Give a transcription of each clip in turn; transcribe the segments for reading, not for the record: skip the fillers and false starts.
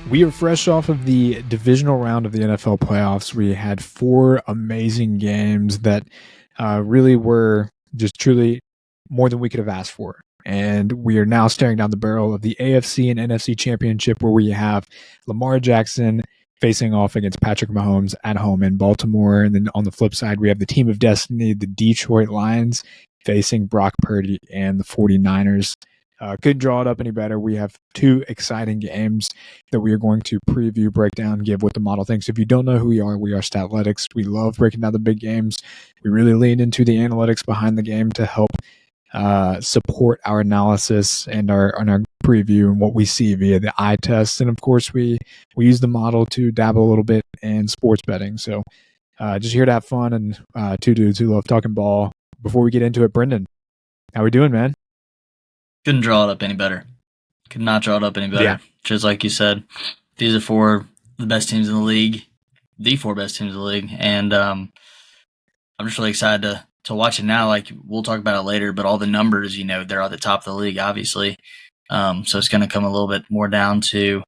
We are fresh off of the divisional round of the NFL playoffs. We had four amazing games that really were just truly more than we could have asked for. And we are now staring down the barrel of the AFC and NFC championship, where we have Lamar Jackson facing off against Patrick Mahomes at home in Baltimore. And then on the flip side, we have the team of destiny, the Detroit Lions, facing Brock Purdy and the 49ers. Couldn't draw it up any better. We have two exciting games that we are going to preview, break down, give what the model thinks. If you don't know who we are Statletics. We love breaking down the big games. We really lean into the analytics behind the game to help support our analysis and our preview and what we see via the eye test. And of course, we use the model to dabble a little bit in sports betting. So just here to have fun and two dudes who love talking ball. Before we get into it, Brendan, how we doing, man? Couldn't draw it up any better. Could not draw it up any better. Yeah. Just like you said, these are four of the best teams in the league, the four best teams in the league, and I'm just really excited to watch it now. Like, we'll talk about it later, but all the numbers, they're at the top of the league, obviously. So it's going to come a little bit more down to,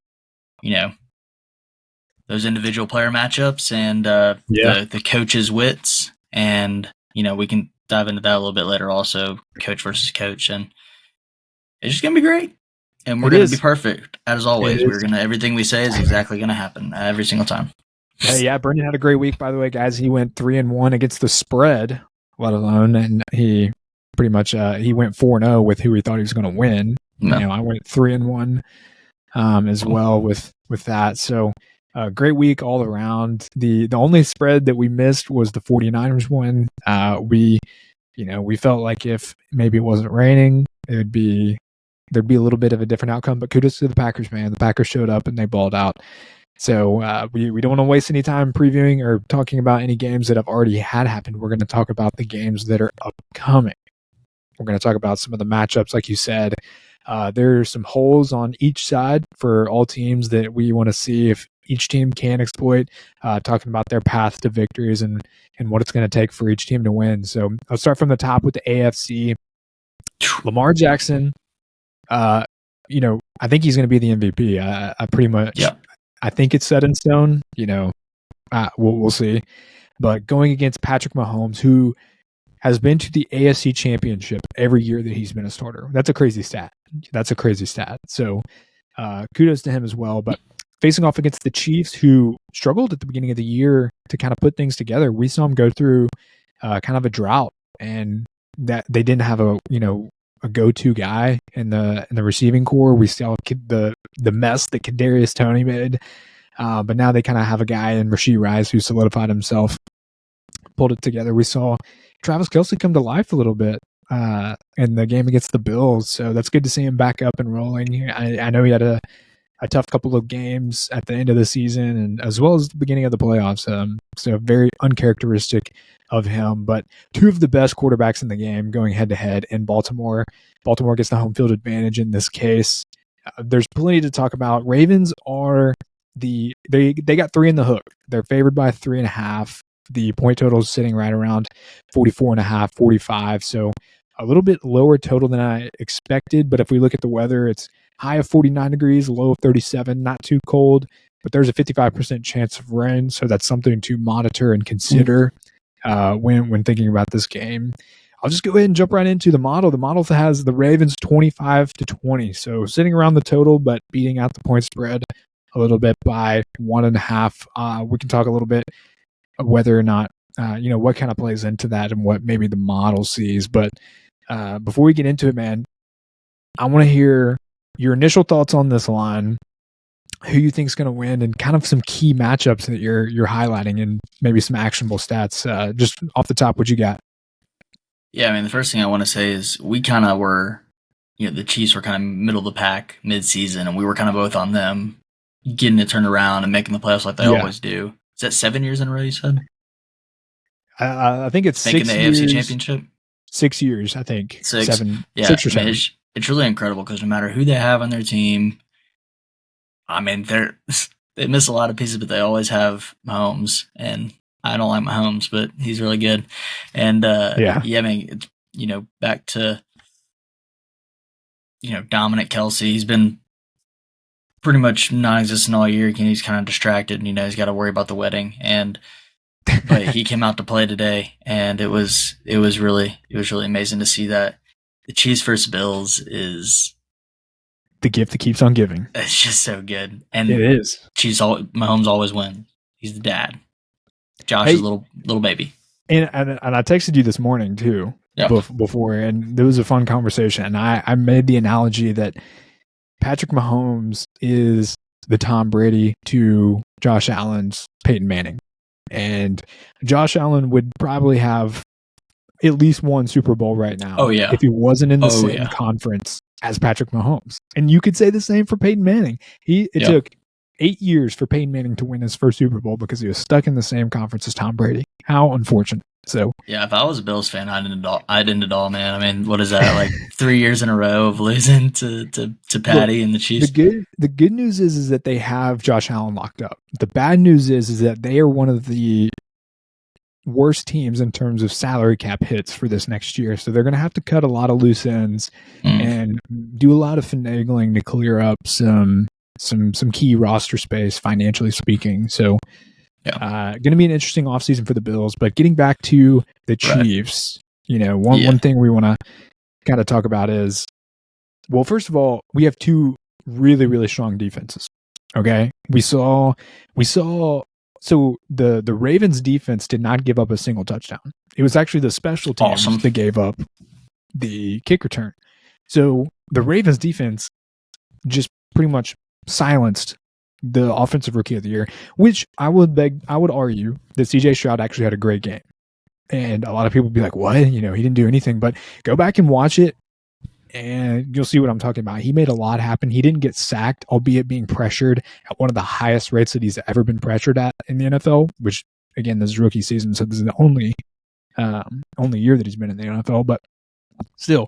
those individual player matchups and the coaches' wits, and we can dive into that a little bit later. Also, coach versus coach, and it's just going to be great. And we're going to be perfect, as always. Everything we say is exactly going to happen every single time. Yeah, Brendan had a great week, by the way, guys. He went 3-1 against the spread, let alone, and he pretty much he went 4-0 with who he thought he was going to win. No. I went 3-1 as well with that. So great week all around. The only spread that we missed was the 49ers one. We felt like if maybe it wasn't raining, there'd be a little bit of a different outcome, but kudos to the Packers, man. The Packers showed up and they balled out. So we don't want to waste any time previewing or talking about any games that have already happened. We're going to talk about the games that are upcoming. We're going to talk about some of the matchups, like you said. There's some holes on each side for all teams that we want to see if each team can exploit, talking about their path to victories and what it's going to take for each team to win. So I'll start from the top with the AFC. Lamar Jackson, I think he's going to be the MVP. I pretty much, I think it's set in stone. We'll see. But going against Patrick Mahomes, who has been to the AFC Championship every year that he's been a starter. That's a crazy stat. So kudos to him as well. But facing off against the Chiefs, who struggled at the beginning of the year to kind of put things together, we saw him go through kind of a drought, and that they didn't have a go-to guy in the receiving core. We saw the mess that Kadarius Toney made, but now they kind of have a guy in Rashee Rice who solidified himself, pulled it together. We saw Travis Kelce come to life a little bit in the game against the Bills, so that's good to see him back up and rolling. I know he had a tough couple of games at the end of the season and as well as the beginning of the playoffs, so very uncharacteristic of him, but two of the best quarterbacks in the game going head-to-head in Baltimore. Baltimore gets the home field advantage in this case. There's plenty to talk about. Ravens are they got 3 in the hook. They're favored by 3.5. The point total is sitting right around 44.5, 45, so a little bit lower total than I expected, but if we look at the weather, it's high of 49 degrees, low of 37, not too cold, but there's a 55% chance of rain, so that's something to monitor and consider when thinking about this game. I'll just go ahead and jump right into the model. The model has the Ravens 25-20, so sitting around the total, but beating out the point spread a little bit by 1.5. We can talk a little bit whether or not, what kind of plays into that and what maybe the model sees. But before we get into it, man, I want to hear your initial thoughts on this line, who you think is going to win, and kind of some key matchups that you're highlighting, and maybe some actionable stats. Just off the top, what you got? Yeah, I mean, the first thing I want to say is we kind of were, the Chiefs were kind of middle of the pack mid-season, and we were kind of both on them getting it turned around and making the playoffs like they always do. Is that 7 years in a row, you said? I think it's making 6 the years. AFC Championship? 6 years, I think. 6. 7. Yeah, 6 or 7. It's really incredible because no matter who they have on their team, I mean, they miss a lot of pieces, but they always have Mahomes. And I don't like Mahomes, but he's really good. And I mean, it's, back to, dominant Kelce. He's been pretty much non-existent all year. He's kind of distracted, and he's got to worry about the wedding. But he came out to play today, and it was really amazing to see that. The Chiefs versus Bills is the gift that keeps on giving. It's just so good, and it is. Mahomes always wins. He's the dad. Josh is little baby. And I texted you this morning too. Before, and there was a fun conversation. And I made the analogy that Patrick Mahomes is the Tom Brady to Josh Allen's Peyton Manning. And Josh Allen would probably have at least one Super Bowl right now. Oh, yeah. If he wasn't in the same conference as Patrick Mahomes. And you could say the same for Peyton Manning. It took 8 years for Peyton Manning to win his first Super Bowl because he was stuck in the same conference as Tom Brady. How unfortunate. So yeah, if I was a Bills fan, I'd end it all, man. I mean, what is that, like 3 years in a row of losing to Patty and the Chiefs? The good news is that they have Josh Allen locked up. The bad news is that they are one of the worst teams in terms of salary cap hits for this next year. So they're going to have to cut a lot of loose ends and do a lot of finagling to clear up some key roster space, financially speaking. So going to be an interesting offseason for the Bills. But getting back to the Chiefs, one thing we want to kind of talk about is, well, first of all, we have two really, really strong defenses. Okay. We saw so the Ravens defense did not give up a single touchdown. It was actually the special teams that gave up the kick return. So the Ravens defense just pretty much silenced the offensive rookie of the year, which I would argue that CJ Stroud actually had a great game. And a lot of people would be like, what? He didn't do anything. But go back and watch it, and you'll see what I'm talking about. He made a lot happen. He didn't get sacked, albeit being pressured at one of the highest rates that he's ever been pressured at in the NFL, which, again, this is rookie season, so this is the only year that he's been in the NFL. But still,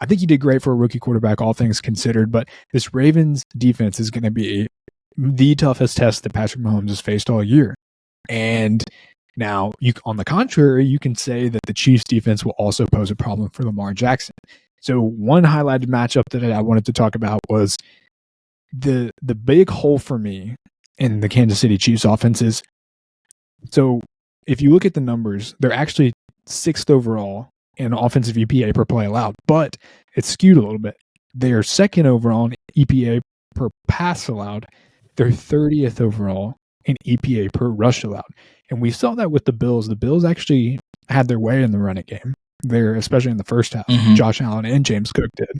I think he did great for a rookie quarterback, all things considered. But this Ravens defense is going to be the toughest test that Patrick Mahomes has faced all year. And now, on the contrary, you can say that the Chiefs defense will also pose a problem for Lamar Jackson. So one highlighted matchup that I wanted to talk about was the big hole for me in the Kansas City Chiefs offenses. So if you look at the numbers, they're actually 6th overall in offensive EPA per play allowed, but it's skewed a little bit. They are 2nd overall in EPA per pass allowed. They're 30th overall in EPA per rush allowed. And we saw that with the Bills. The Bills actually had their way in the running game there, especially in the first half. Josh Allen and James Cook did.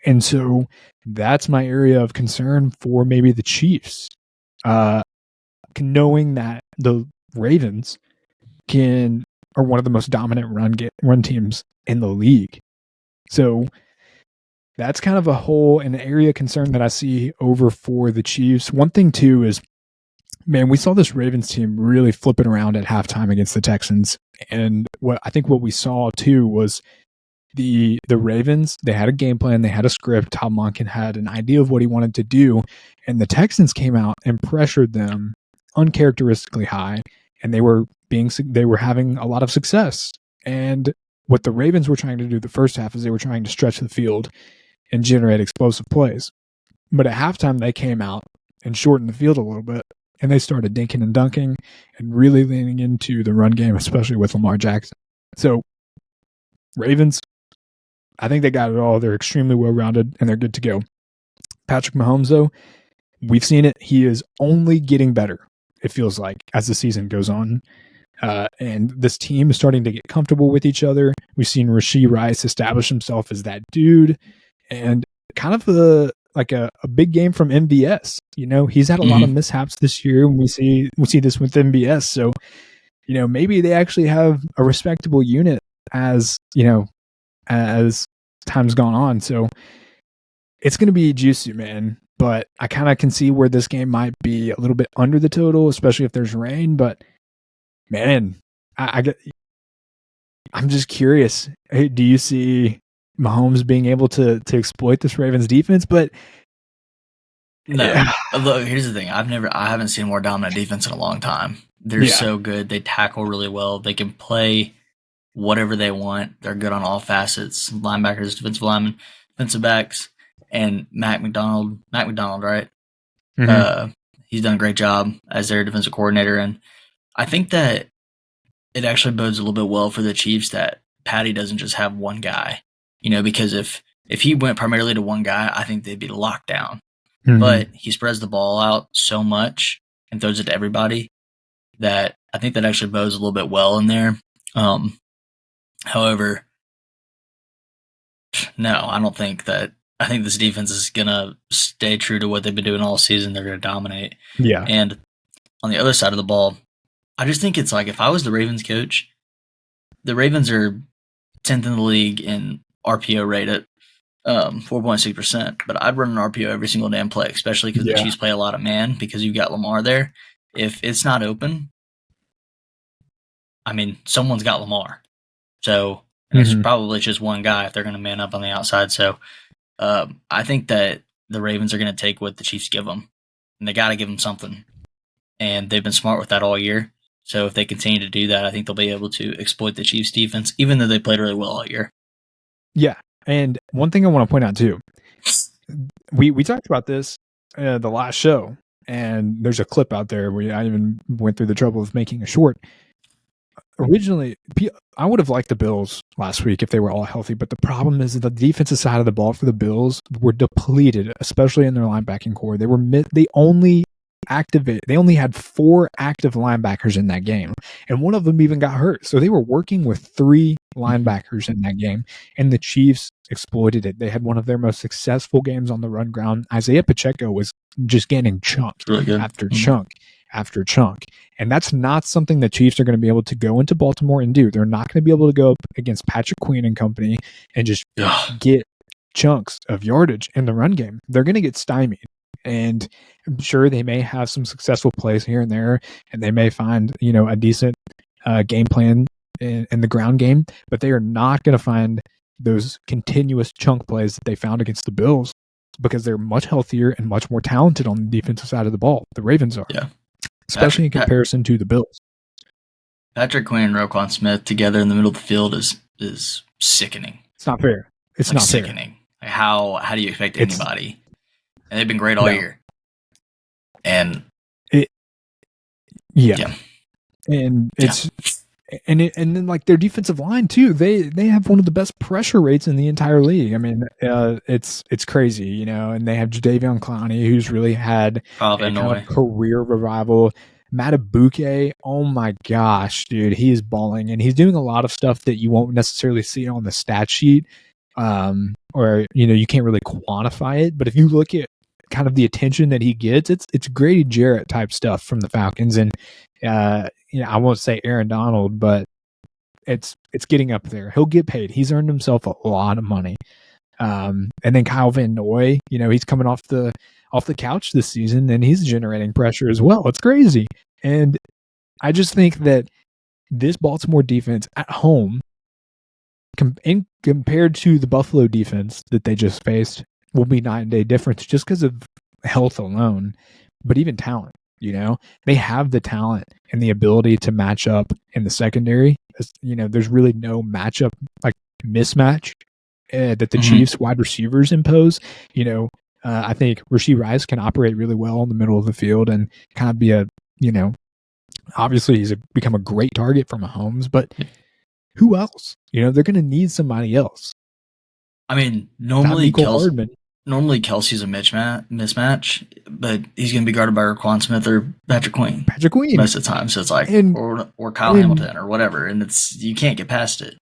And so that's my area of concern for maybe the Chiefs. Knowing that the Ravens are one of the most dominant run teams in the league. So that's kind of an area of concern that I see over for the Chiefs. One thing too is, man, we saw this Ravens team really flip it around at halftime against the Texans. And what we saw too was the Ravens, they had a game plan, they had a script. Tom Monken had an idea of what he wanted to do, and the Texans came out and pressured them uncharacteristically high, and they were having a lot of success. And what the Ravens were trying to do the first half is they were trying to stretch the field and generate explosive plays. But at halftime, they came out and shortened the field a little bit, and they started dinking and dunking and really leaning into the run game, especially with Lamar Jackson. So Ravens, I think they got it all. They're extremely well-rounded, and they're good to go. Patrick Mahomes, though, we've seen it. He is only getting better, it feels like, as the season goes on. And this team is starting to get comfortable with each other. We've seen Rashee Rice establish himself as that dude, and kind of a big game from MVS. He's had a lot of mishaps this year, and we see this with MVS. So, maybe they actually have a respectable unit as time's gone on. So it's going to be juicy, man. But I kind of can see where this game might be a little bit under the total, especially if there's rain. But man, I'm just curious. Hey, do you see Mahomes being able to exploit this Ravens defense? But no, look, here's the thing. I haven't seen a more dominant defense in a long time. They're so good. They tackle really well. They can play whatever they want. They're good on all facets: linebackers, defensive linemen, defensive backs, and Mac McDonald, right? Mm-hmm. He's done a great job as their defensive coordinator, and I think that it actually bodes a little bit well for the Chiefs that Patty doesn't just have one guy. Because if he went primarily to one guy, I think they'd be locked down. Mm-hmm. But he spreads the ball out so much and throws it to everybody that I think that actually bodes a little bit well in there. However, no, I don't think that. I think this defense is going to stay true to what they've been doing all season. They're going to dominate. Yeah. And on the other side of the ball, I just think it's like if I was the Ravens coach, the Ravens are 10th in the league in RPO rate at 4.6%, but I'd run an RPO every single damn play, especially because the Chiefs play a lot of man because you've got Lamar there. If it's not open, I mean, someone's got Lamar. So it's probably just one guy if they're going to man up on the outside. So I think that the Ravens are going to take what the Chiefs give them, and they got to give them something. And they've been smart with that all year. So if they continue to do that, I think they'll be able to exploit the Chiefs' defense, even though they played really well all year. Yeah, and one thing I want to point out too, we talked about this the last show, and there's a clip out there where I even went through the trouble of making a short. Originally, I would have liked the Bills last week if they were all healthy, but the problem is that the defensive side of the ball for the Bills were depleted, especially in their linebacking core. They only had 4 active linebackers in that game, and one of them even got hurt. So they were working with 3 linebackers in that game, and the Chiefs exploited it. They had one of their most successful games on the run ground. Isaiah Pacheco was just getting chunk after chunk after chunk. And that's not something the Chiefs are going to be able to go into Baltimore and do. They're not going to be able to go up against Patrick Queen and company and just get chunks of yardage in the run game. They're going to get stymied. And I'm sure they may have some successful plays here and there, and they may find, a decent game plan in the ground game, but they are not going to find those continuous chunk plays that they found against the Bills because they're much healthier and much more talented on the defensive side of the ball. The Ravens are. Yeah. Especially in comparison to the Bills. Patrick Quinn and Roquan Smith together in the middle of the field is sickening. It's not fair. It's not sickening. Like how do you expect anybody? And they've been great all year. And and it's and then like their defensive line too. They have one of the best pressure rates in the entire league. I mean, it's crazy, and they have Jadeveon Clowney, who's really had a kind of career revival. Matabuke, oh my gosh, dude, he is balling, and he's doing a lot of stuff that you won't necessarily see on the stat sheet, or you can't really quantify it. But if you look at kind of the attention that he gets, it's Grady Jarrett type stuff from the Falcons, and I won't say Aaron Donald, but it's getting up there. He'll get paid. He's earned himself a lot of money. And then Kyle Van Noy, he's coming off the couch this season, and he's generating pressure as well. It's crazy. And I just think that this Baltimore defense at home, compared to the Buffalo defense that they just faced, will be night and day difference just because of health alone, but even talent. They have the talent and the ability to match up in the secondary. There's really no matchup like mismatch that the Chiefs wide receivers impose. I think Rashee Rice can operate really well in the middle of the field and kind of be obviously he's become a great target for Mahomes, but who else? They're going to need somebody else. I mean, normally Kelsey's a mismatch, but he's going to be guarded by Roquan Smith or Patrick Queen. Most of the time. So it's like, or Kyle Hamilton or whatever. And you can't get past it.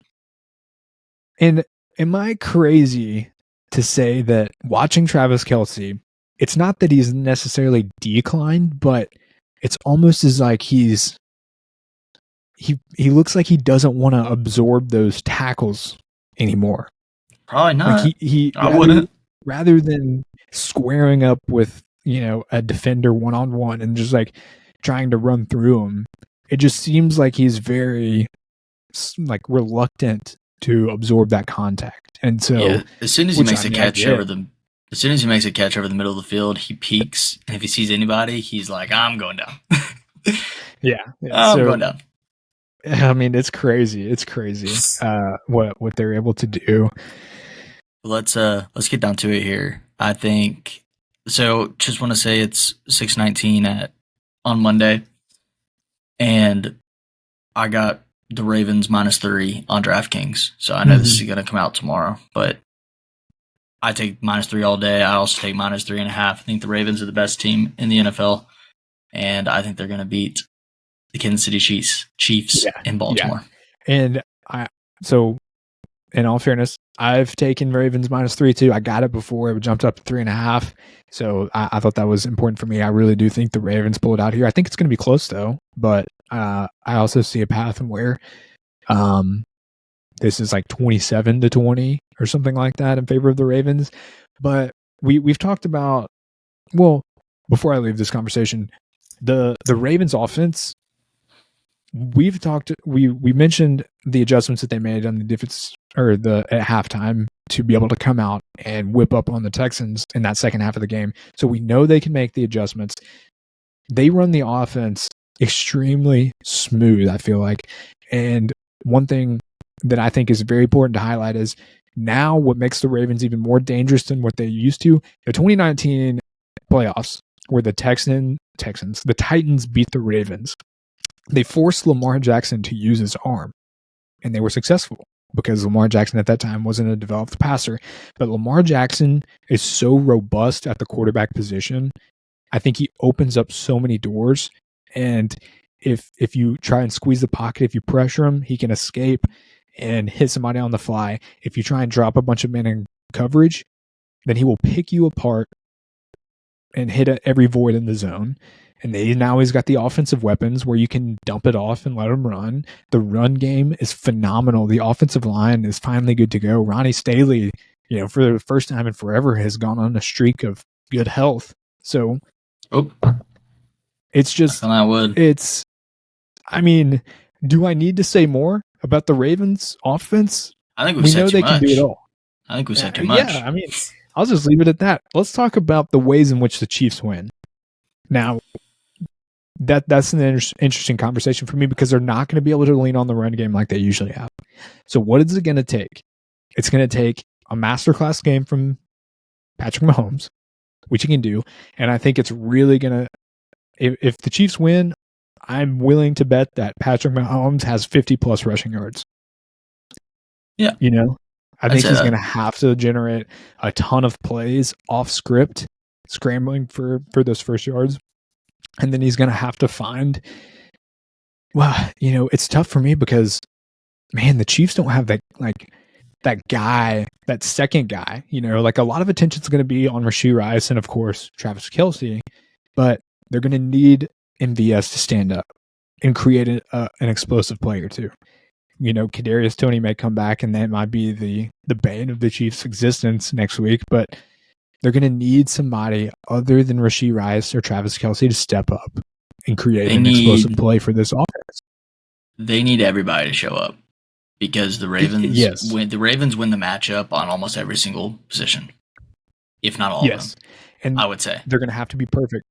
And am I crazy to say that watching Travis Kelce, it's not that he's necessarily declined, but it's almost as like he looks like he doesn't want to absorb those tackles anymore. Probably not. Like I wouldn't. Rather than squaring up with, a defender one-on-one and just like trying to run through him, it just seems like he's very like reluctant to absorb that contact. And so as soon as he makes a catch over the middle of the field, he peeks. And if he sees anybody, he's like, I'm going down. I'm going down. I mean, it's crazy. It's crazy what they're able to do. Let's get down to it here. I think So just want to say it's 6:19 on Monday, and I got the Ravens -3 on DraftKings. So I know this is going to come out tomorrow, but I take -3 all day. I also take -3.5. I think the Ravens are the best team in the NFL, and I think they're going to beat the Kansas City Chiefs in Baltimore. Yeah. And so in all fairness, I've taken Ravens -3 too. I got it before it jumped up to 3.5. So I thought that was important for me. I really do think the Ravens pull it out here. I think it's going to be close though, but I also see a path where this is like 27-20 or something like that in favor of the Ravens. But we've talked about, well, before I leave this conversation, the Ravens offense, we mentioned the adjustments that they made on the defense or at halftime to be able to come out and whip up on the Texans in that second half of the game. So we know they can make the adjustments. They run the offense extremely smooth, I feel like. And one thing that I think is very important to highlight is now what makes the Ravens even more dangerous than what they used to. The 2019 playoffs where the Titans beat the Ravens. They forced Lamar Jackson to use his arm, and they were successful because Lamar Jackson at that time wasn't a developed passer. But Lamar Jackson is so robust at the quarterback position. I think he opens up so many doors. And if you try and squeeze the pocket, if you pressure him, he can escape and hit somebody on the fly. If you try and drop a bunch of men in coverage, then he will pick you apart and hit every void in the zone. And now he's got the offensive weapons where you can dump it off and let him run. The run game is phenomenal. The offensive line is finally good to go. Ronnie Staley, for the first time in forever, has gone on a streak of good health. So it's just, do I need to say more about the Ravens offense? I think we know they can do it all. I think we said too much. Yeah, I'll just leave it at that. Let's talk about the ways in which the Chiefs win. Now, that's an interesting conversation for me because they're not going to be able to lean on the run game like they usually have. So what is it going to take? It's going to take a masterclass game from Patrick Mahomes, which he can do. And I think it's really going to, if the Chiefs win, I'm willing to bet that Patrick Mahomes has 50+ rushing yards. Yeah. I think he's going to have to generate a ton of plays off script, scrambling for those first yards. And then he's going to have to find, it's tough for me because, man, the Chiefs don't have that guy, that second guy, a lot of attention's going to be on Rashee Rice and, of course, Travis Kelce, but they're going to need MVS to stand up and create an explosive play or two. Kadarius Toney may come back and that might be the bane of the Chiefs' existence next week, but they're going to need somebody other than Rashee Rice or Travis Kelce to step up and create an explosive play for this offense. They need everybody to show up because the Ravens win the matchup on almost every single position, if not all of them. And I would say they're going to have to be perfect.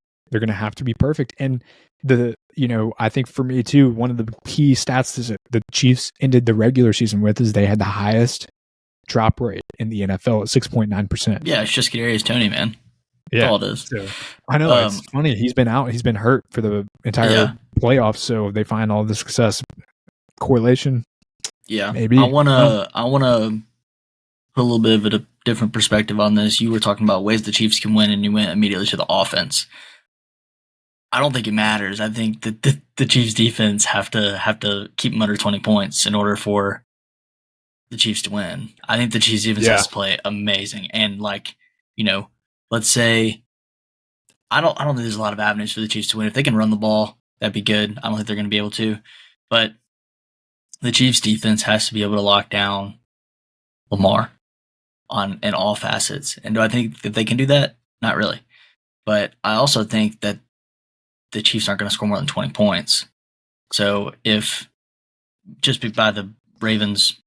And I think for me too, one of the key stats that the Chiefs ended the regular season with is they had the highest drop rate in the NFL at 6.9%. Yeah, it's just Kadarius Toney, man. Yeah, that's all it is. So, I know it's funny. He's been hurt for the entire playoffs. So they find all the success correlation. Yeah, maybe. I wanna put a little bit of a different perspective on this. You were talking about ways the Chiefs can win, and you went immediately to the offense. I don't think it matters. I think that the Chiefs defense have to keep them under 20 points in order for the Chiefs to win. I think the Chiefs defense has to play amazing. And let's say I don't think there's a lot of avenues for the Chiefs to win. If they can run the ball, that'd be good. I don't think they're going to be able to. But the Chiefs defense has to be able to lock down Lamar in all facets. And do I think that they can do that? Not really. But I also think that the Chiefs aren't going to score more than 20 points. So if just by the Ravens'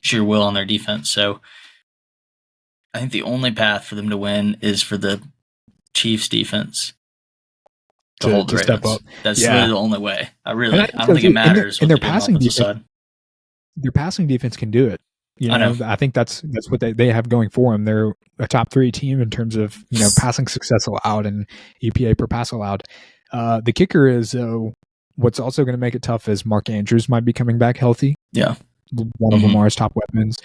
sheer will on their defense. So I think the only path for them to win is for the Chiefs defense to hold the Ravens. Step up. That's really the only way. I don't think it matters. And their passing defense, their passing defense can do it. I think that's what they have going for them. They're a top 3 team in terms of passing success allowed and EPA per pass allowed. The kicker is what's also going to make it tough is Mark Andrews might be coming back healthy. Yeah, one of Lamar's top weapons.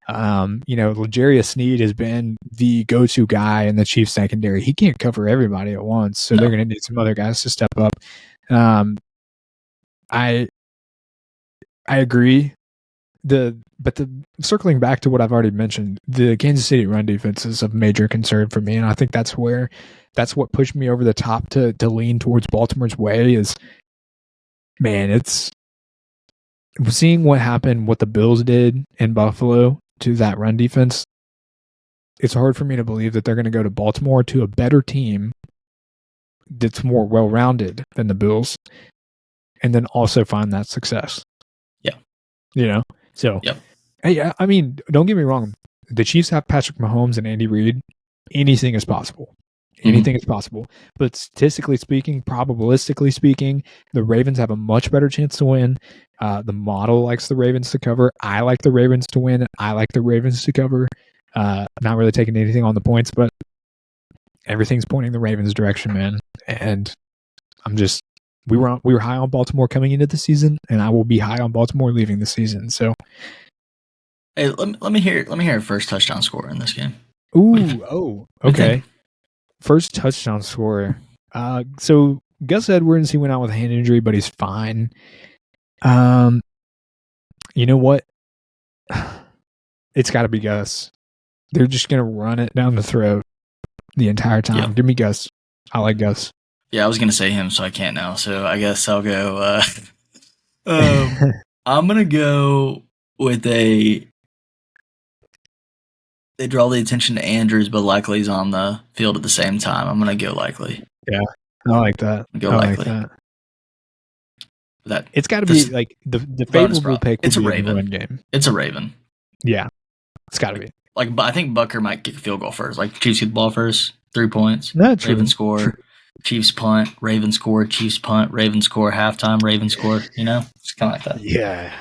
L'Jarius Sneed has been the go-to guy in the Chiefs secondary. He can't cover everybody at once, so they're going to need some other guys to step up. I agree. But circling back to what I've already mentioned, the Kansas City run defense is of major concern for me, and I think that's what pushed me over the top to lean towards Baltimore's way. Is, man, it's seeing what happened, what the Bills did in Buffalo to that run defense. It's hard for me to believe that they're going to go to Baltimore, to a better team that's more well-rounded than the Bills, and then also find that success. Yeah. So, hey, I mean, don't get me wrong. The Chiefs have Patrick Mahomes and Andy Reid. Anything is possible. Anything is possible. But statistically speaking, probabilistically speaking, the Ravens have a much better chance to win. The model likes the Ravens to cover. I like the Ravens to win. I like the Ravens to cover. Not really taking anything on the points, but everything's pointing the Ravens' direction, man. And we were high on Baltimore coming into the season, and I will be high on Baltimore leaving the season. So, hey, let me hear a first touchdown score in this game. Okay. First touchdown score. So Gus Edwards, he went out with a hand injury, but he's fine. You know what? It's got to be Gus. They're just gonna run it down the throat the entire time. Yep. Give me Gus. I like Gus. Yeah, I was gonna say him, so I can't now. So I guess I'll go. I'm gonna go with they draw the attention to Andrews, but Likely's on the field at the same time. I'm gonna go Likely. Yeah, I like that. Likely. Like that. It's got to be like the favorable pick. It's a Raven. Run game. It's a Raven. Yeah, it's got to be. Like, I think Bucker might kick a field goal first. Like, Chiefs get the ball first, 3 points. That's Ravens score. True. Chiefs punt, Ravens score, Chiefs punt, Ravens score, halftime, Ravens score, It's kind of like that. Yeah.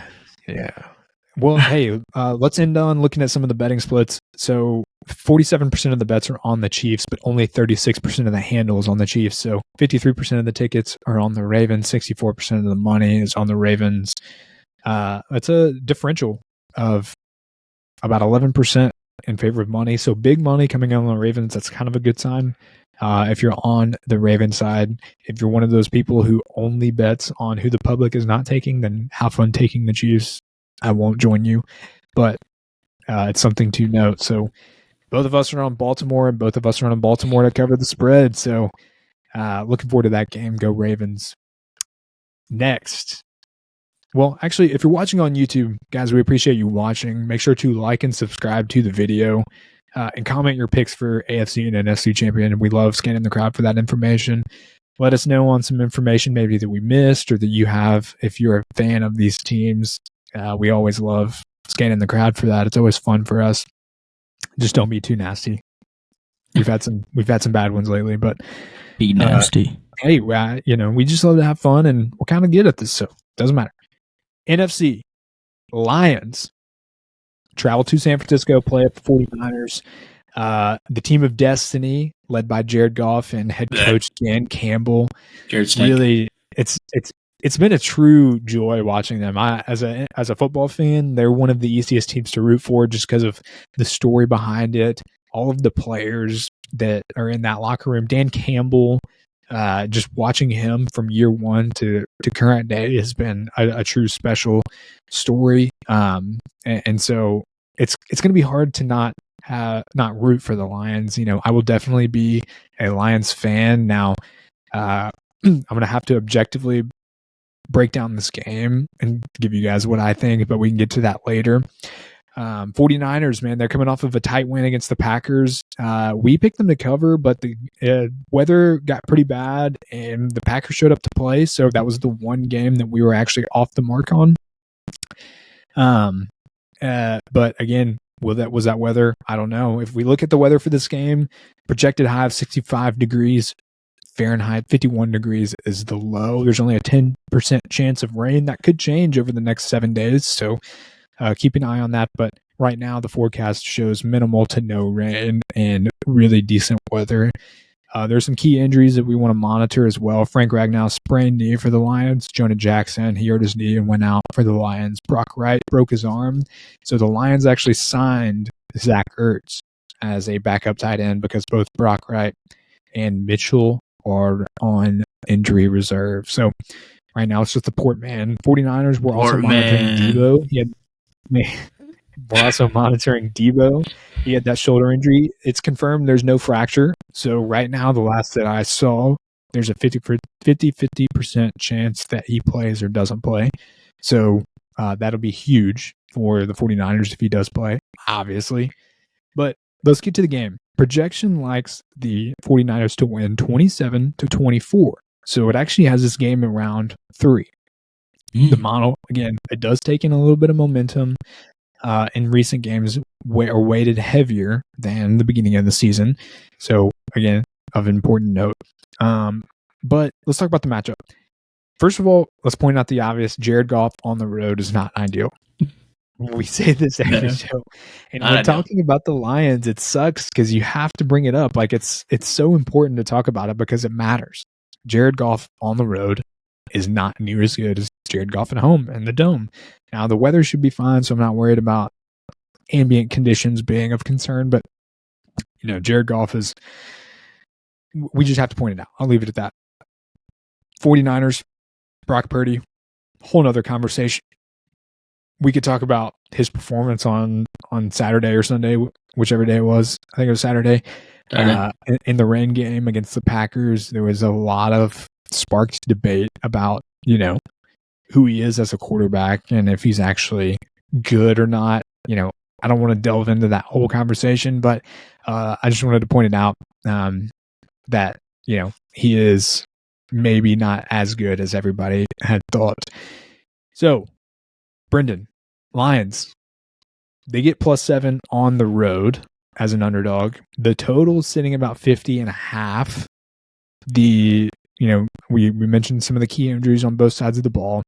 Well, hey, let's end on looking at some of the betting splits. So 47% of the bets are on the Chiefs, but only 36% of the handle is on the Chiefs. So 53% of the tickets are on the Ravens, 64% of the money is on the Ravens. That's a differential of about 11% in favor of money. So big money coming out on the Ravens. That's kind of a good sign. If you're on the Raven side, if you're one of those people who only bets on who the public is not taking, then have fun taking the Chiefs. I won't join you, but it's something to note. So both of us are on Baltimore, and both of us are on Baltimore to cover the spread. So looking forward to that game. Go Ravens. Next. Well, actually, if you're watching on YouTube, guys, we appreciate you watching. Make sure to like and subscribe to the video. And comment your picks for AFC and NFC champion. We love scanning the crowd for that information. Let us know on some information maybe that we missed or that you have if you're a fan of these teams. We always love scanning the crowd for that. It's always fun for us. Just don't be too nasty. We've had some bad ones lately, but be nasty. Hey, we just love to have fun, and we're kind of good at this, so it doesn't matter. NFC Lions travel to San Francisco, play at the 49ers. The team of destiny, led by Jared Goff and head coach Dan Campbell. Really, it's been a true joy watching them. As a football fan, they're one of the easiest teams to root for just because of the story behind it. All of the players that are in that locker room. Dan Campbell, just watching him from year one to current day has been a true special story. And so it's going to be hard to not root for the Lions. I will definitely be a Lions fan. Now, I'm going to have to objectively break down this game and give you guys what I think, but we can get to that later. 49ers, man, they're coming off of a tight win against the Packers. We picked them to cover, but the weather got pretty bad and the Packers showed up to play. So that was the one game that we were actually off the mark on. But again, was that weather? I don't know. If we look at the weather for this game, projected high of 65 degrees Fahrenheit, 51 degrees is the low. There's only a 10% chance of rain. That could change over the next 7 days. So keep an eye on that. But Right now, the forecast shows minimal to no rain and really decent weather. There's some key injuries that we want to monitor as well. Frank Ragnow sprained knee for the Lions. Jonah Jackson, he hurt his knee and went out for the Lions. Brock Wright broke his arm. So the Lions actually signed Zach Ertz as a backup tight end because both Brock Wright and Mitchell are on injury reserve. So right now it's just the Portman. 49ers were also monitoring Debo. We're also monitoring Debo. He had that shoulder injury. It's confirmed there's no fracture. So right now, the last that I saw, there's a 50% chance that he plays or doesn't play. So that'll be huge for the 49ers if he does play, obviously. But let's get to the game. Projection likes the 49ers to win 27-24. So it actually has this game in round 3. The model, again, it does take in a little bit of momentum. In recent games are weighted heavier than the beginning of the season. So, again, of important note. But let's talk about the matchup. First of all, let's point out the obvious. Jared Goff on the road is not ideal. We say this every show. And when talking about the Lions, it sucks because you have to bring it up. Like it's so important to talk about it because it matters. Jared Goff on the road is not near as good as Jared Goff at home in the Dome. Now, the weather should be fine, so I'm not worried about ambient conditions being of concern, but, Jared Goff is – we just have to point it out. I'll leave it at that. 49ers, Brock Purdy, whole nother conversation. We could talk about his performance on Saturday or Sunday, whichever day it was. I think it was Saturday. In the rain game against the Packers, there was a lot of sparked debate about, who he is as a quarterback and if he's actually good or not. I don't want to delve into that whole conversation, but I just wanted to point it out that, he is maybe not as good as everybody had thought. So, Brendan, Lions, they get +7 on the road as an underdog. The total is sitting about 50.5. We mentioned some of the key injuries on both sides of the ball.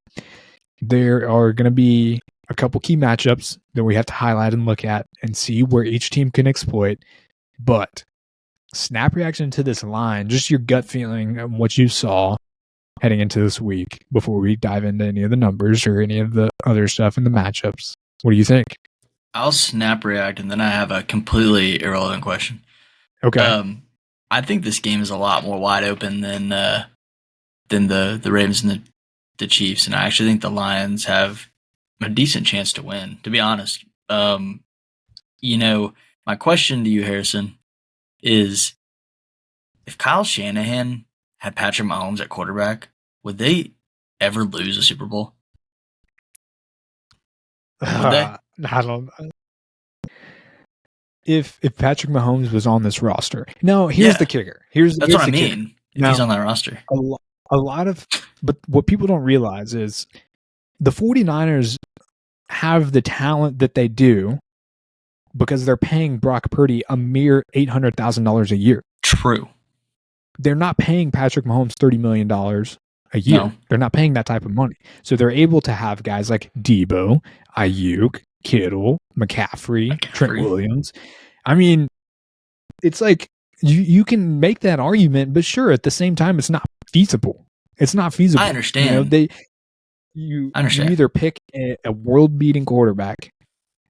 There are going to be a couple key matchups that we have to highlight and look at and see where each team can exploit. But snap reaction to this line, just your gut feeling and what you saw heading into this week before we dive into any of the numbers or any of the other stuff in the matchups. What do you think? I'll snap react, and then I have a completely irrelevant question. Okay. I think this game is a lot more wide open than the Ravens and the Chiefs, and I actually think the Lions have a decent chance to win, to be honest. My question to you, Harrison, is if Kyle Shanahan had Patrick Mahomes at quarterback, would they ever lose a Super Bowl? Would they? I don't know. If Patrick Mahomes was on this roster. No, here's the kicker. That's what I mean. If he's on that roster. But what people don't realize is the 49ers have the talent that they do because they're paying Brock Purdy a mere $800,000 a year. True. They're not paying Patrick Mahomes $30 million a year. No. They're not paying that type of money. So they're able to have guys like Debo, Ayuk, Kittle, McCaffrey, Trent Williams. I mean, it's like you can make that argument, but sure, at the same time, it's not feasible. It's not feasible. I understand. You either pick a world-beating quarterback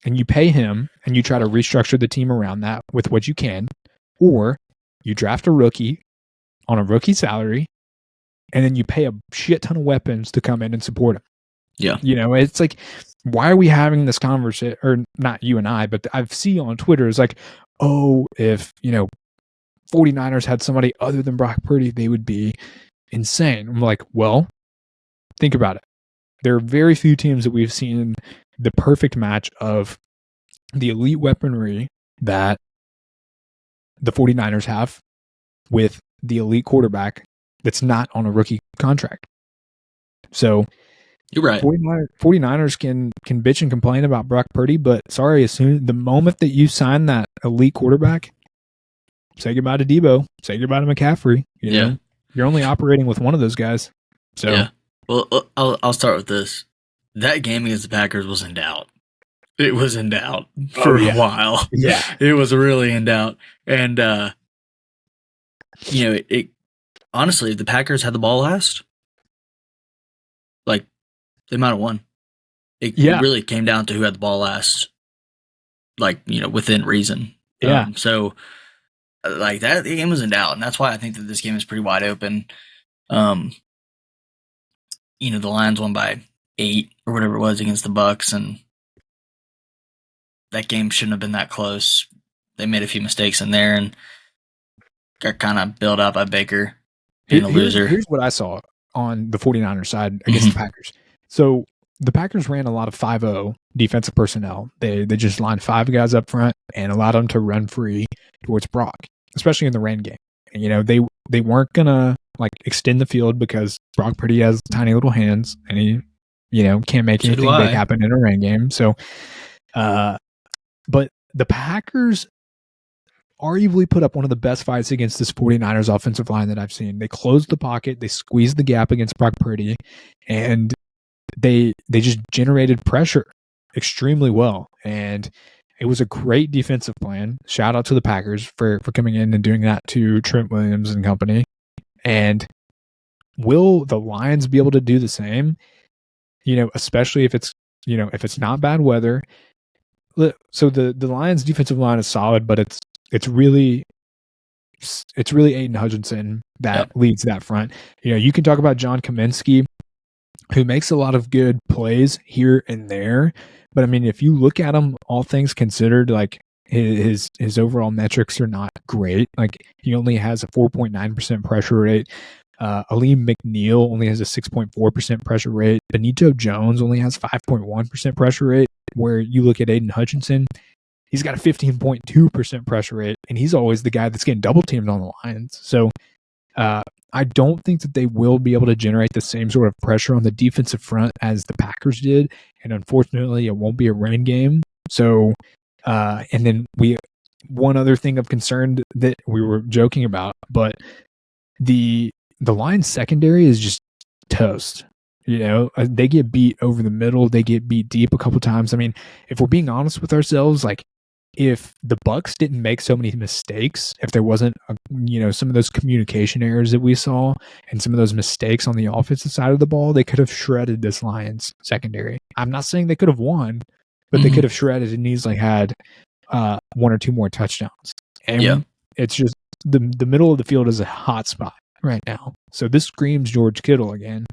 and you pay him and you try to restructure the team around that with what you can, or you draft a rookie on a rookie salary and then you pay a shit ton of weapons to come in and support him. Yeah. It's like, why are we having this conversation? Or not you and I, but I've seen on Twitter, it's like, oh, if, 49ers had somebody other than Brock Purdy, they would be insane. I'm like, well, think about it. There are very few teams that we've seen the perfect match of the elite weaponry that the 49ers have with the elite quarterback that's not on a rookie contract. So you're right. 49ers can bitch and complain about Brock Purdy, but sorry, the moment that you sign that elite quarterback, say goodbye to Debo, say goodbye to McCaffrey. You know, you're only operating with one of those guys. So yeah. Well, I'll start with this. That game against the Packers was in doubt. It was in doubt for a while. Yeah. It was really in doubt. And, it honestly, if the Packers had the ball last, like, they might have won. It really came down to who had the ball last, like, within reason. Yeah. So, like, that the game was in doubt. And that's why I think that this game is pretty wide open. The Lions won by 8 or whatever it was against the Bucks, and that game shouldn't have been that close. They made a few mistakes in there and got kind of bailed out by Baker being a loser. Here's what I saw on the 49ers side against the Packers. So the Packers ran a lot of 5-0 defensive personnel. They just lined 5 guys up front and allowed them to run free towards Brock, especially in the rain game. And, they weren't gonna like extend the field because Brock Purdy has tiny little hands and he, can't make anything big happen in a rain game. So, but the Packers arguably put up one of the best fights against this 49ers offensive line that I've seen. They closed the pocket, they squeezed the gap against Brock Purdy, and they just generated pressure extremely well. And it was a great defensive plan. Shout out to the Packers for coming in and doing that to Trent Williams and company. And will the Lions be able to do the same? Especially if it's not bad weather. So the Lions defensive line is solid, but it's really Aiden Hutchinson that leads that front. You can talk about John Kaminsky, who makes a lot of good plays here and there. But I mean, if you look at him, all things considered, like his overall metrics are not great. Like he only has a 4.9% pressure rate. Aleem McNeil only has a 6.4% pressure rate. Benito Jones only has 5.1% pressure rate. Where you look at Aiden Hutchinson, he's got a 15.2% pressure rate, and he's always the guy that's getting double teamed on the Lions. So I don't think that they will be able to generate the same sort of pressure on the defensive front as the Packers did, and unfortunately, it won't be a rain game. So, and then one other thing of concern that we were joking about, but the Lions secondary is just toast. They get beat over the middle. They get beat deep a couple times. I mean, if we're being honest with ourselves, like if the Bucks didn't make so many mistakes, if there wasn't, some of those communication errors that we saw and some of those mistakes on the offensive side of the ball, they could have shredded this Lions secondary. I'm not saying they could have won, but they could have shredded and easily had 1 or 2 more touchdowns. And it's just the middle of the field is a hot spot right now. So this screams George Kittle again.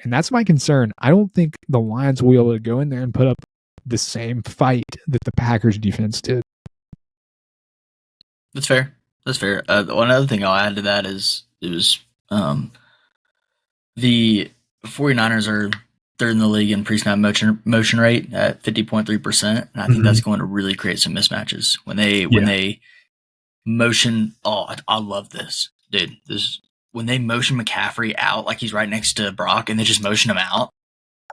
And that's my concern. I don't think the Lions will be able to go in there and put up the same fight that the Packers defense did. That's fair. One other thing I'll add to that is the 49ers are third in the league in pre-snap motion rate at 50.3%, and I think that's going to really create some mismatches when they motion. Oh, I love this, dude. When they motion McCaffrey out like he's right next to Brock, and they just motion him out,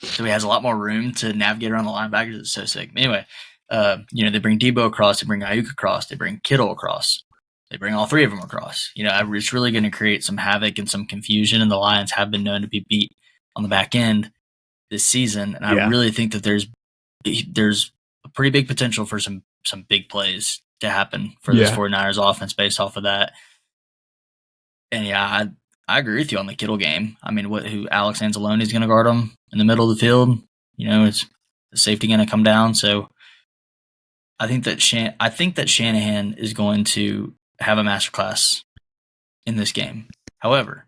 so he has a lot more room to navigate around the linebackers. It's so sick. Anyway, they bring Debo across, they bring Ayuk across, they bring Kittle across, they bring all 3 of them across. It's really going to create some havoc and some confusion, and the Lions have been known to be beat on the back end this season, and I really think that there's a pretty big potential for some big plays to happen for this 49ers offense based off of that. And I agree with you on the Kittle game. I mean, who Alex Anzalone is going to guard him in the middle of the field? Is the safety going to come down? So I think that Shanahan is going to have a masterclass in this game. However,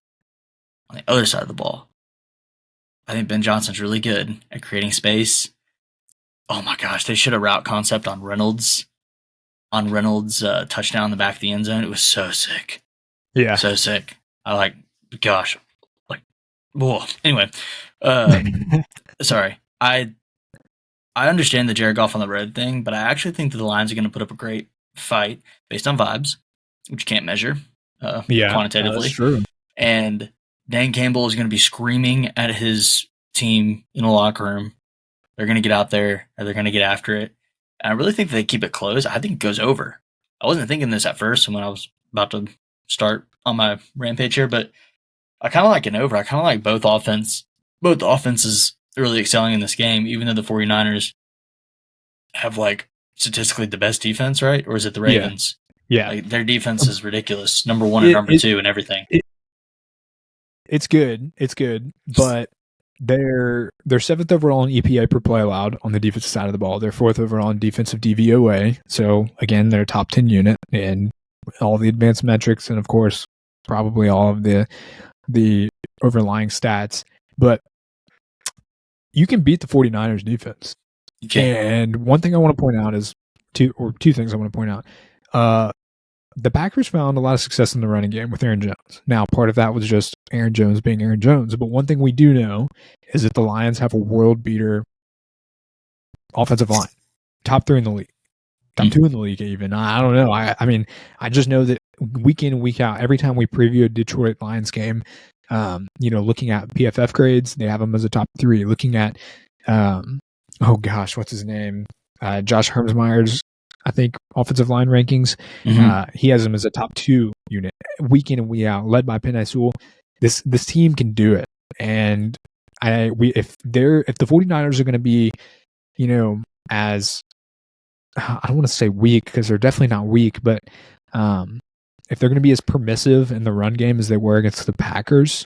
on the other side of the ball, I think Ben Johnson's really good at creating space. Oh my gosh, they should have route concept on Reynolds touchdown in the back of the end zone. It was so sick. Yeah. So sick. Whoa. Anyway, sorry. I understand the Jared Goff on the road thing, but I actually think that the Lions are going to put up a great fight based on vibes, which you can't measure quantitatively. That's true. And Dan Campbell is going to be screaming at his team in the locker room. They're going to get out there, or they're going to get after it. And I really think that they keep it close. I think it goes over. I wasn't thinking this at first when I was about to start on my rampage here, but I kind of like an over. I kind of like both offenses really excelling in this game, even though the 49ers have like statistically the best defense, right? Or is it the Ravens? Yeah. Like, their defense is ridiculous. Number one and number two and everything. It's good. It's good, but they're 7th overall in EPA per play allowed on the defensive side of the ball. They're 4th overall in defensive DVOA. So again, they're a top 10 unit in all the advanced metrics, and of course, probably all of the overlying stats. But you can beat the 49ers defense. And one thing I want to point out is two things I want to point out. The Packers found a lot of success in the running game with Aaron Jones. Now, part of that was just Aaron Jones being Aaron Jones. But one thing we do know is that the Lions have a world beater offensive line, top 3 in the league, top 2 in the league even. I don't know. I mean, I just know that week in and week out, every time we preview a Detroit Lions game, looking at PFF grades, they have them as a top 3. Looking at, what's his name? Josh Hermsmeyer's, I think, offensive line rankings. He has them as a top 2 unit, week in and week out, led by Penei Sewell. This team can do it, and if the 49ers are going to be, as I don't want to say weak because they're definitely not weak, but if they're going to be as permissive in the run game as they were against the Packers,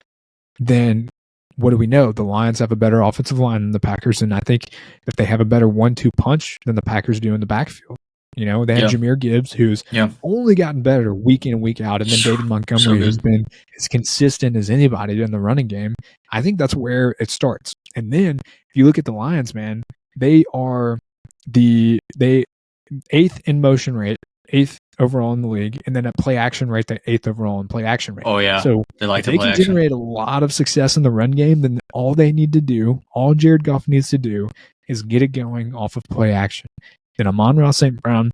then what do we know? The Lions have a better offensive line than the Packers, and I think that they have a better 1-2 punch than the Packers do in the backfield. They have Jahmyr Gibbs, who's only gotten better week in and week out, and then David Montgomery, who's been as consistent as anybody in the running game. I think that's where it starts. And then if you look at the Lions, man, they are the 8th in motion rate, 8th overall in the league, and then at play action rate, the 8th overall in play action rate. Oh yeah, so if they can generate a lot of success in the run game, then all they need to do, all Jared Goff needs to do, is get it going off of play action. Then Amon-Ra St. Brown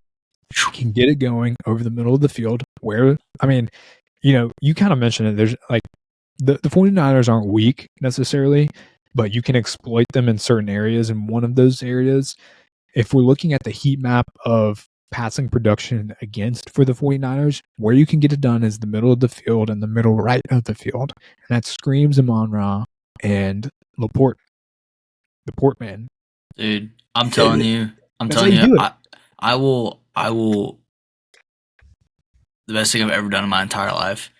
can get it going over the middle of the field where, I mean, you kind of mentioned it. There's like the 49ers aren't weak necessarily, but you can exploit them in certain areas. And one of those areas, if we're looking at the heat map of passing production against for the 49ers, where you can get it done is the middle of the field and the middle right of the field. And that screams Amon-Ra and Laporte, the Port man. Dude, I'm telling you, I will. The best thing I've ever done in my entire life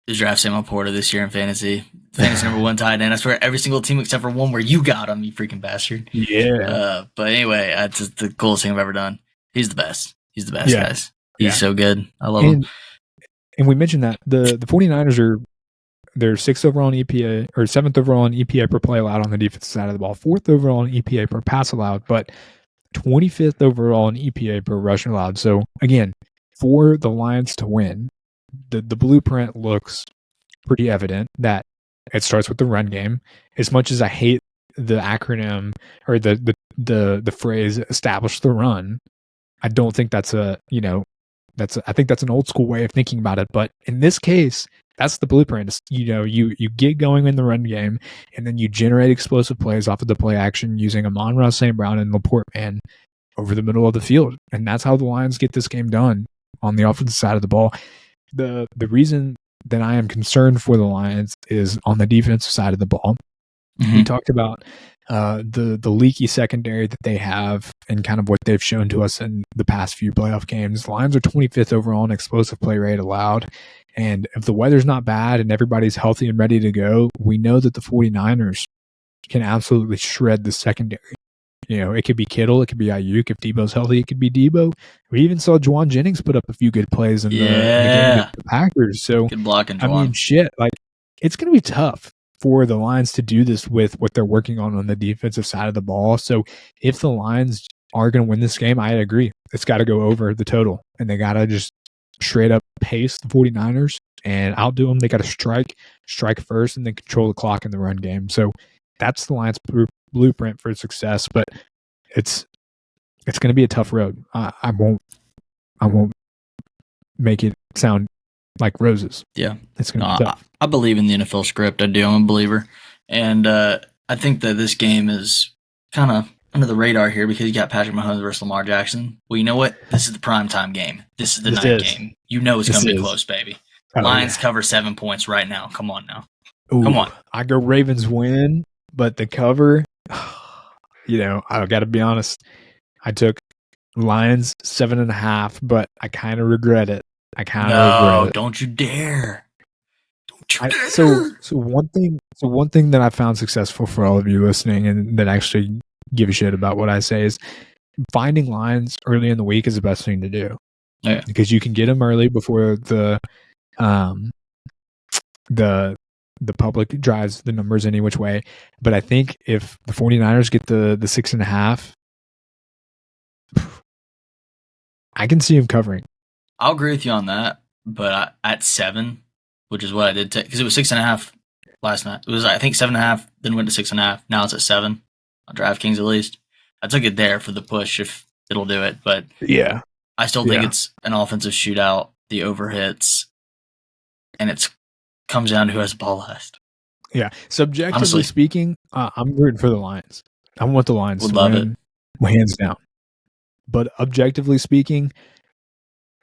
is draft Sam Laporta this year in fantasy. Fantasy number 1 tight end. I swear every single team except for one where you got him, you freaking bastard. Yeah. But anyway, that's just the coolest thing I've ever done. He's the best. He's the best, guys. He's so good. I love him. And we mentioned that the 49ers they're 6th overall in EPA, or 7th overall in EPA per play allowed on the defensive side of the ball, 4th overall in EPA per pass allowed, but 25th overall in EPA per rush allowed. So again, for the Lions to win, the blueprint looks pretty evident that it starts with the run game. As much as I hate the acronym or the phrase "establish the run," I don't think that's I think that's an old school way of thinking about it. But in this case, that's the blueprint. It's, you get going in the run game, and then you generate explosive plays off of the play action using Amon-Ra St. Brown and Laporte man over the middle of the field. And that's how the Lions get this game done on the offensive side of the ball. The reason that I am concerned for the Lions is on the defensive side of the ball. We talked about the leaky secondary that they have and kind of what they've shown to us in the past few playoff games. The Lions are 25th overall in explosive play rate allowed. And if the weather's not bad and everybody's healthy and ready to go, we know that the 49ers can absolutely shred the secondary. It could be Kittle, it could be Ayuk. If Debo's healthy, it could be Debo. We even saw Juwan Jennings put up a few good plays in the game against the Packers. So, good blocking, I mean, it's going to be tough for the Lions to do this with what they're working on the defensive side of the ball. So if the Lions are going to win this game, I agree. It's got to go over the total, and they got to just straight up pace the 49ers and outdo them. They got to strike first, and then control the clock in the run game. So that's the Lions' blueprint for success, but it's going to be a tough road. I won't make it sound like roses. Yeah. It's going to be tough. I believe in the NFL script. I do. I'm a believer. And I think that this game is kind of under the radar here because you got Patrick Mahomes versus Lamar Jackson. Well, you know what? This is the primetime game. This is the night game. You know it's going to be close, baby. Lions cover 7 points right now. Come on now. Ooh, come on. I go Ravens win, but the cover, I got to be honest. I took Lions 7.5, but I kind of regret it. No, don't you dare. So one thing that I found successful for all of you listening and that actually give a shit about what I say is finding lines early in the week is the best thing to do. Yeah. Because you can get them early before the public drives the numbers any which way. But I think if the 49ers get the 6.5, I can see them covering. I'll agree with you on that, but at 7, which is what I did take, because it was 6.5 last night. It was, I think, 7.5, then went to 6.5. Now it's at 7 on DraftKings at least. I took it there for the push if it'll do it, but yeah, I still think it's an offensive shootout. The overhits, and it comes down to who has the ball last. Yeah, subjectively speaking, I'm rooting for the Lions. I want the Lions to win, hands down. But objectively speaking,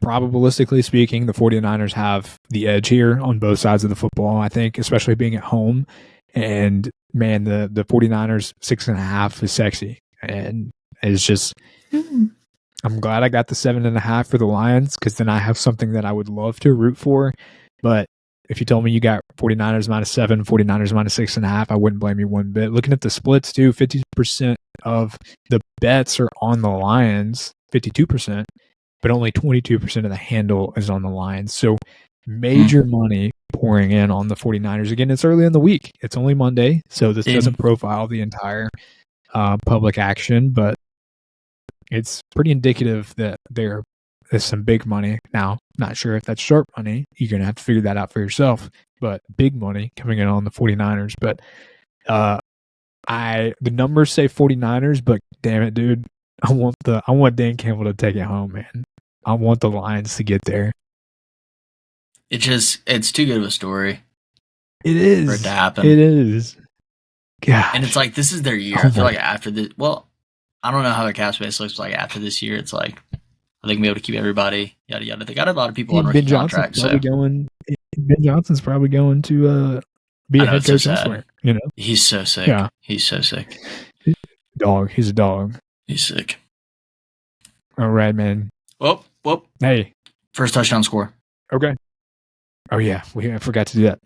probabilistically speaking, the 49ers have the edge here on both sides of the football, I think, especially being at home. And, man, the 49ers 6.5 is sexy. And it's just I'm glad I got the 7.5 for the Lions because then I have something that I would love to root for. But if you told me you got 49ers -7, 49ers -6.5, I wouldn't blame you one bit. Looking at the splits, too, 50% of the bets are on the Lions, 52%, but only 22% of the handle is on the Lions. So major money pouring in on the 49ers. Again, it's early in the week. It's only Monday, so this doesn't profile the entire public action, but it's pretty indicative that there's some big money. Now, not sure if that's sharp money. You're going to have to figure that out for yourself, but big money coming in on the 49ers. But the numbers say 49ers, but damn it, dude. I want Dan Campbell to take it home, man. I want the Lions to get there. It's too good of a story. It is. For it to happen. It is. God. And it's like, this is their year. I feel like after this, well, I don't know how their cap space looks like after this year. It's like, I think be able to keep everybody, yada, yada. They got a lot of people on rookie contracts. Ben Johnson's probably going to be a head coach elsewhere. You know? He's so sick. Yeah. He's so sick. He's a dog. He's sick. All right, man. Whoop. Hey. First touchdown score. Okay. Oh, yeah. I forgot to do that.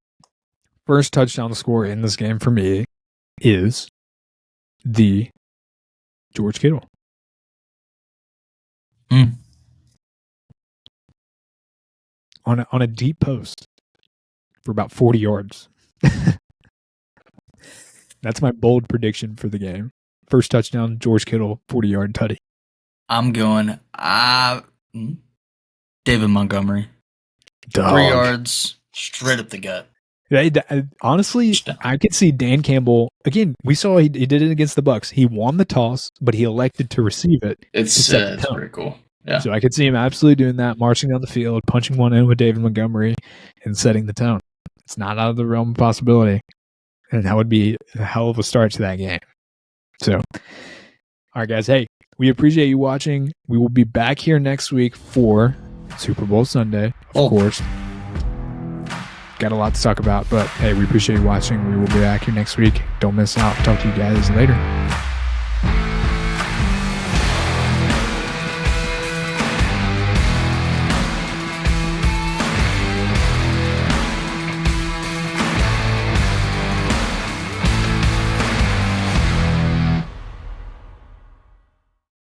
First touchdown score in this game for me is the George Kittle. On a deep post for about 40 yards. That's my bold prediction for the game. First touchdown, George Kittle, 40-yard tutty. I'm going David Montgomery. Dog. 3 yards, straight up the gut. Honestly, I could see Dan Campbell. Again, we saw he did it against the Bucs. He won the toss, but he elected to receive it. It's pretty cool. Yeah. So I could see him absolutely doing that, marching down the field, punching one in with David Montgomery, and setting the tone. It's not out of the realm of possibility. And that would be a hell of a start to that game. So, all right, guys. Hey, we appreciate you watching. We will be back here next week for Super Bowl Sunday, of course. Got a lot to talk about, but hey, we appreciate you watching. We will be back here next week. Don't miss out. Talk to you guys later.